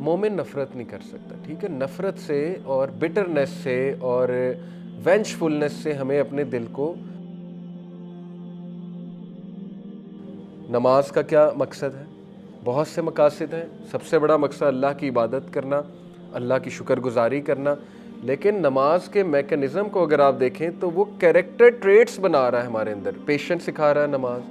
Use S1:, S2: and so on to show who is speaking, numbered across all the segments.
S1: मोमिन नफ़रत नहीं कर सकता, ठीक है। नफ़रत से और बिटरनेस से और वेंचफुलनेस से हमें अपने दिल को। नमाज का क्या मकसद है? बहुत से मकासद हैं। सबसे बड़ा मकसद अल्लाह की इबादत करना, अल्लाह की शुक्रगुजारी करना। लेकिन नमाज के मैकेनिज़्म को अगर आप देखें तो वो कैरेक्टर ट्रेट्स बना रहा है हमारे अंदर। पेशेंस सिखा रहा है नमाज,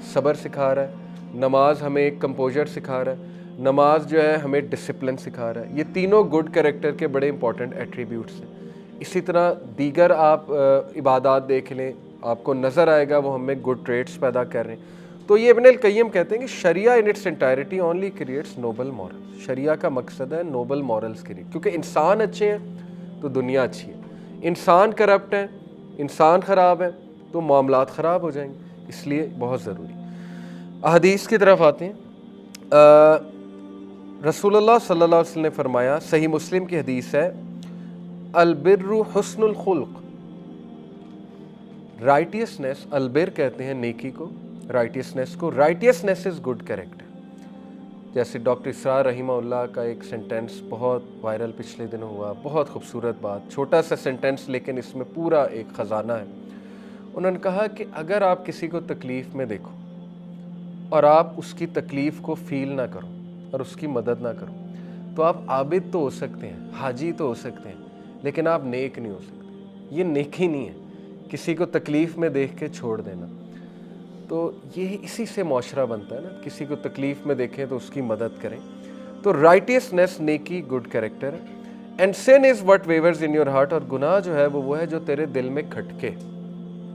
S1: सब्र सिखा रहा है नमाज, हमें एक कंपोजर सिखा रहा है नमाज, जो है हमें डिसिप्लिन सिखा रहा है। ये तीनों गुड कैरेक्टर के बड़े इंपॉर्टेंट एट्रीब्यूट्स हैं। इसी तरह दीगर आप इबादत देख लें, आपको नज़र आएगा वो हमें गुड ट्रेट्स पैदा कर रहे हैं। तो ये इब्न अल क़य्यिम कहते हैं कि शरिया in its entirety only creates noble morals. शरिया का मकसद है नोबल मॉरल्स क्रिएट, क्योंकि इंसान अच्छे हैं तो दुनिया अच्छी है, इंसान करप्ट है, इंसान ख़राब है तो मामलात ख़राब हो जाएंगे। इसलिए बहुत ज़रूरी। अहदीस की तरफ आते हैं। रसूलुल्लाह सल्लल्लाहु अलैहि वसल्लम ने फरमाया, सही मुस्लिम की हदीस है, अलबिर्रु हुस्नुल खुल्क। राइटियसनेस, अलबिर कहते हैं नेकी को, राइटियसनेस को। Righteousness is good character. जैसे डॉक्टर इसरार रहीमहुल्लाह का एक सेंटेंस बहुत वायरल पिछले दिनों हुआ, बहुत खूबसूरत बात, छोटा सा सेंटेंस लेकिन इसमें पूरा एक ख़जाना है। उन्होंने कहा कि अगर आप किसी को तकलीफ़ में देखो और आप उसकी तकलीफ़ को फ़ील ना करो और उसकी मदद ना करो, तो आप आबिद तो हो सकते हैं, हाजी तो हो सकते हैं, लेकिन आप नेक नहीं हो सकते। ये नेकी नहीं है, किसी को तकलीफ़ में देख के छोड़ देना। तो ये इसी से मुआशरा बनता है ना, किसी को तकलीफ़ में देखें तो उसकी मदद करें। तो राइटियसनेस नेकी गुड कैरेक्टर है। And sin is what wavers in your heart. और गुनाह जो है वो है जो तेरे दिल में खटके।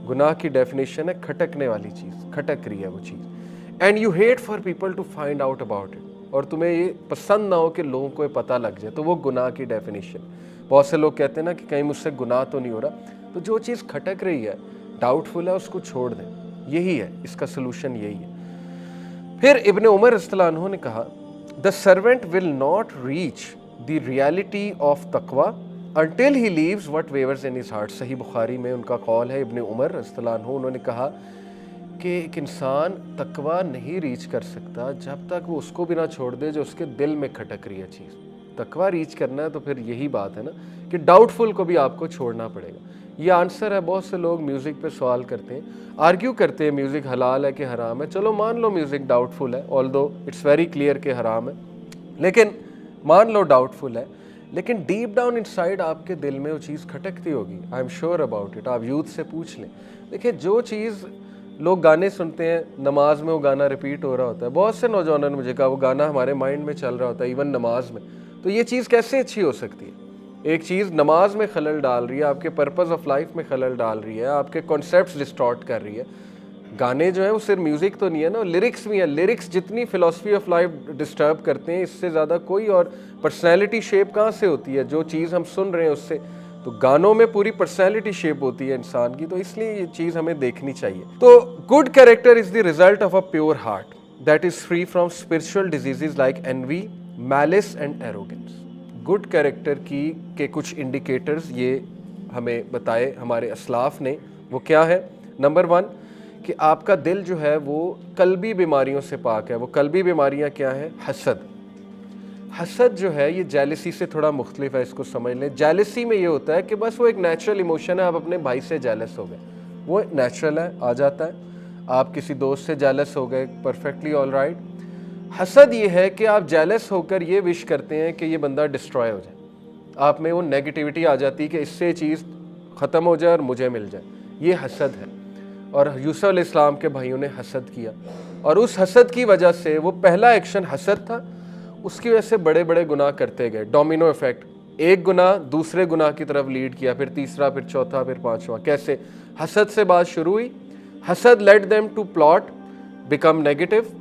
S1: गुनाह की डेफिनेशन है खटकने वाली चीज़, खटक रही है वो चीज़। And you hate for people to find out about it. और तुम्हें ये पसंद ना हो कि लोगों को ये पता लग जाए, तो वो गुनाह की डेफिनेशन। बहुत से लोग कहते हैं ना कि कहीं मुझसे गुनाह तो नहीं हो रहा। तो जो चीज़ खटक रही है, डाउटफुल है, उसको छोड़ दें। यही है इसका सलूशन, यही है। फिर इब्ने उमर रज़ियल्लाहु अन्हु ने कहा, the servant will not reach the reality of तकवा until he leaves what wavers in his heart। सही बुखारी में उनका कौल है, इब्ने उमर रज़ियल्लाहु अन्हु, उन्होंने कहा कि एक इंसान तकवा नहीं रीच कर सकता जब तक वो उसको भी ना छोड़ दे जो उसके दिल में खटक रही है चीज़। तकवा रीच करना है तो फिर यही बात है ना कि डाउटफुल को भी आपको छोड़ना पड़ेगा। ये आंसर है। बहुत से लोग म्यूज़िक पे सवाल करते हैं, आर्ग्यू करते हैं म्यूज़िक हलाल है कि हराम है। चलो मान लो म्यूज़िक डाउटफुल है, ऑल्दो इट्स वेरी क्लियर कि हराम है, लेकिन मान लो डाउटफुल है, लेकिन डीप डाउन इनसाइड आपके दिल में वो चीज़ खटकती होगी। I am sure about it. आप यूथ से पूछ लें। देखिए, जो चीज़ लोग गाने सुनते हैं, नमाज में वो गाना रिपीट हो रहा होता है। बहुत से नौजवानों ने मुझे कहा वो गाना हमारे माइंड में चल रहा होता है इवन नमाज में। तो ये चीज़ कैसे अच्छी हो सकती है? एक चीज़ नमाज में खलल डाल रही है, आपके पर्पस ऑफ लाइफ में खलल डाल रही है, आपके कॉन्सेप्ट्स डिस्टॉर्ट कर रही है। गाने जो है वो सिर्फ म्यूज़िक तो नहीं है ना, लिरिक्स भी है। लिरिक्स जितनी फिलॉसफी ऑफ लाइफ डिस्टर्ब करते हैं, इससे ज़्यादा कोई और पर्सनैलिटी शेप कहाँ से होती है? जो चीज़ हम सुन रहे हैं उससे तो गानों में पूरी पर्सनैलिटी शेप होती है इंसान की। तो इसलिए ये चीज़ हमें देखनी चाहिए। तो good character is the result of a pure heart that is free from spiritual diseases like envy, malice and arrogance. Good character के कुछ इंडिकेटर्स ये हमें बताए हमारे असलाफ ने। वो क्या है? नंबर 1 कि आपका दिल जो है वो कल्बी बीमारियों से पाक है। वो कल्बी बीमारियां क्या है? हसद। हसद जो है ये जेलसी से थोड़ा मुख्तलिफ है, इसको समझ लें। जेलसी में ये होता है कि बस वो एक नेचुरल इमोशन है, आप अपने भाई से जेलस हो गए, वो नेचुरल है, आ जाता है। आप किसी दोस्त से जेलस हो गए, परफेक्टली ऑल राइट। हसद ये है कि आप जेलस होकर ये विश करते हैं कि ये बंदा डिस्ट्रॉय हो जाए। आप में वो नेगेटिविटी आ जाती है कि इससे चीज़ ख़त्म हो जाए और मुझे मिल जाए। ये हसद है। और यूसुफ अलैहिस्सलाम के भाइयों ने हसद किया और उस हसद की वजह से, वो पहला एक्शन हसद था, उसकी वजह से बड़े बड़े गुनाह करते गए। डोमिनो इफेक्ट, एक गुनाह दूसरे गुनाह की तरफ लीड किया, फिर तीसरा, फिर चौथा, फिर पांचवा। कैसे? हसद से बात शुरू हुई। हसद led them to plot become negative,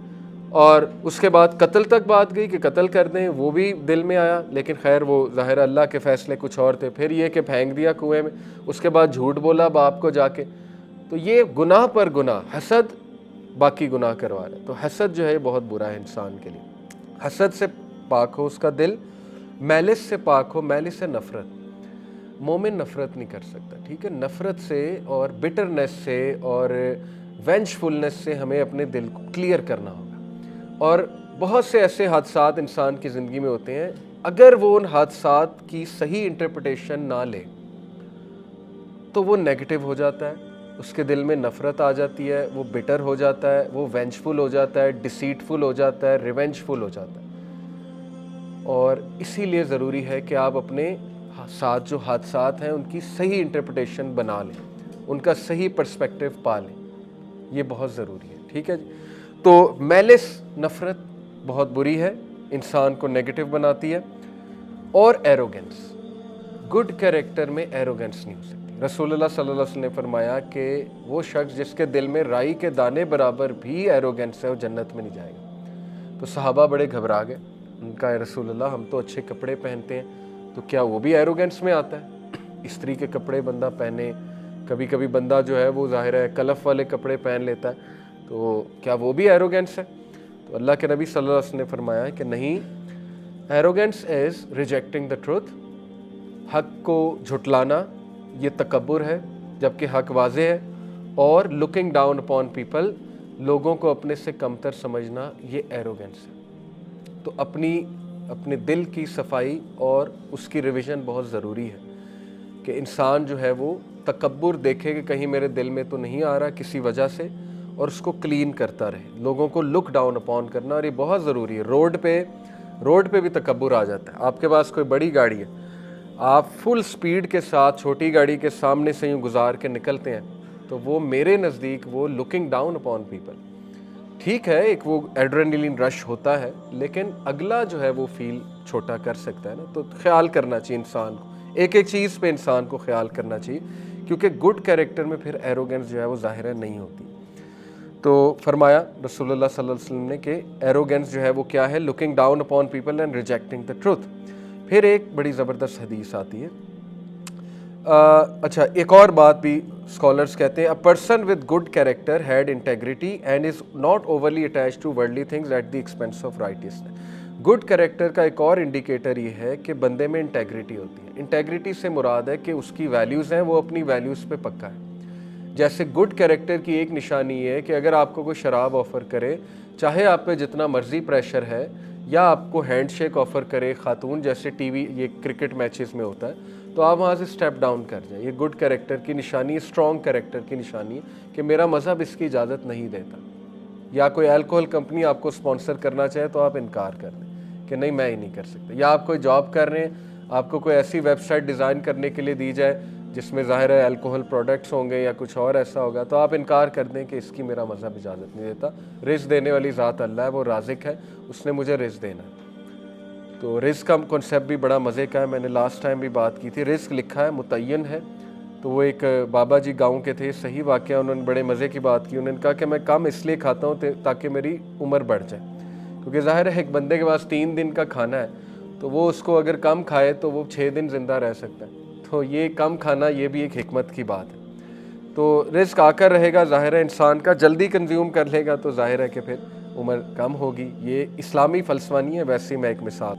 S1: और उसके बाद कत्ल तक बात गई कि कत्ल कर दें, वो भी दिल में आया, लेकिन खैर वो ज़ाहिर अल्लाह के फ़ैसले कुछ और थे। फिर ये कि फेंक दिया कुएं में, उसके बाद झूठ बोला बाप को जाके। तो ये गुनाह पर गुनाह, हसद बाकी गुनाह करवा रहा है। तो हसद जो है बहुत बुरा है इंसान के लिए। हसद से पाक हो उसका दिल, मैलिस से पाक हो। मैलिस से नफ़रत। मोमिन नफ़रत नहीं कर सकता, ठीक है। नफ़रत से और बिटरनेस से और वेंचफुलनेस से हमें अपने दिल को क्लियर करना होगा। और बहुत से ऐसे हादसात इंसान की ज़िंदगी में होते हैं, अगर वो उन हादसात की सही इंटरप्रिटेशन ना ले तो वो नेगेटिव हो जाता है, उसके दिल में नफ़रत आ जाती है, वो बिटर हो जाता है, वो वेंजफुल हो जाता है, डिसीटफुल हो जाता है, रिवेंजफुल हो जाता है। और इसीलिए ज़रूरी है कि आप अपने साथ जो हादसात हैं उनकी सही इंटरप्रिटेशन बना लें, उनका सही पर्सपेक्टिव पा लें, ये बहुत ज़रूरी है। ठीक है जी। तो मैलिस, नफ़रत बहुत बुरी है, इंसान को नेगेटिव बनाती है। और एरोगेंस, गुड कैरेक्टर में एरोगेंस नहीं हो सकती। रसूलुल्लाह सल्लल्लाहु अलैहि वसल्लम ने फरमाया कि वो शख्स जिसके दिल में राई के दाने बराबर भी एरोगेंस है वो जन्नत में नहीं जाएगा। तो सहाबा बड़े घबरा गए, उनका या रसूलुल्लाह हम तो अच्छे कपड़े पहनते हैं, तो क्या वो भी एरोगेंस में आता है? स्त्री के कपड़े बंदा पहने, कभी कभी बंदा जो है वो ज़ाहिर है कलफ वाले कपड़े पहन लेता है, तो क्या वो भी एरोगेंस है? तो अल्लाह के नबी सल्लल्लाहु अलैहि वसल्लम ने फरमाया कि नहीं, arrogance is rejecting the truth, हक को झुटलाना ये तकब्बुर है जबकि हक वाज़े है, और लुकिंग डाउन अपॉन पीपल, लोगों को अपने से कमतर समझना, ये एरोगेंस है। तो अपने दिल की सफाई और उसकी रिवीजन बहुत ज़रूरी है कि इंसान जो है वो तकब्बुर देखे कि कहीं मेरे दिल में तो नहीं आ रहा किसी वजह से, और उसको क्लीन करता रहे। लोगों को लुक डाउन अपॉन करना, और ये बहुत ज़रूरी है। रोड पे भी तकब्बुर आ जाता है। आपके पास कोई बड़ी गाड़ी है, आप फुल स्पीड के साथ छोटी गाड़ी के सामने से यूँ गुजार के निकलते हैं, तो वो मेरे नज़दीक वो लुकिंग डाउन अपॉन पीपल। ठीक है, एक वो एड्रेनलिन रश होता है, लेकिन अगला जो है वो फील छोटा कर सकता है ना। तो ख्याल करना चाहिए इंसान को, एक एक चीज़ पे इंसान को ख्याल करना चाहिए, क्योंकि गुड कैरेक्टर में फिर एरोगेंस जो है वो ज़ाहिर है नहीं होती। तो फरमाया रसूलुल्लाह सल्लल्लाहु अलैहि वसल्लम ने कि एरोगेंस जो है वो क्या है? Looking down upon people and rejecting the truth. फिर एक बड़ी ज़बरदस्त हदीस आती है। अच्छा, एक और बात भी स्कॉलर्स कहते हैं, a person with good character had integrity and is not overly attach to worldly things at the expense of righteousness. Good character का एक और इंडिकेटर ये है कि बंदे में इंटेग्रिटी होती है। इंटेग्रिटी से मुराद है कि उसकी वैल्यूज़ हैं, वो अपनी वैल्यूज़ पे पक्का है। जैसे गुड कैरेक्टर की एक निशानी ये है कि अगर आपको कोई शराब ऑफ़र करे, चाहे आप पे जितना मर्जी प्रेशर है, या आपको हैंडशेक ऑफ़र करे खातून, जैसे टीवी ये क्रिकेट मैचेस में होता है, तो आप वहाँ से स्टेप डाउन कर जाएं। ये गुड कैरेक्टर की निशानी, स्ट्रॉन्ग कैरेक्टर की निशानी है कि मेरा मज़हब इसकी इजाज़त नहीं देता। या कोई अल्कोहल कंपनी आपको स्पॉन्सर करना चाहे तो आप इनकार कर दें कि नहीं, मैं ही नहीं कर सकता। या आप कोई जॉब कर रहे हैं, आपको कोई ऐसी वेबसाइट डिज़ाइन करने के लिए दी जाए जिसमें ज़ाहिर है अल्कोहल प्रोडक्ट्स होंगे या कुछ और ऐसा होगा, तो आप इनकार कर दें कि इसकी मेरा मज़हब इजाज़त नहीं देता। रिज़्क़ देने वाली ज़ात अल्लाह है, वो राज़िक है, उसने मुझे रिज़्क़ देना है। तो रिज़्क़ का कॉन्सेप्ट भी बड़ा मज़े का है, मैंने लास्ट टाइम भी बात की थी। रिज़्क़ लिखा है, मुतय्यन है। तो वो एक बाबा जी गाँव के थे, सही वाक़या, उन्होंने बड़े मज़े की बात की। उन्होंने कहा कि मैं कम इसलिए खाता हूँ ताकि मेरी उम्र बढ़ जाए, क्योंकि ज़ाहिर है एक बंदे के पास 3 दिन का खाना है, तो वो उसको अगर कम खाए तो वो 6 दिन ज़िंदा रह सकता है। तो ये कम खाना, ये भी एक हिकमत की बात है। तो रिज़्क़ आकर रहेगा, ज़ाहिर है इंसान का जल्दी कंज्यूम कर लेगा तो ज़ाहिर है कि फिर उम्र कम होगी। ये इस्लामी फ़लसफ़ा नहीं है, वैसे ही मैं एक मिसाल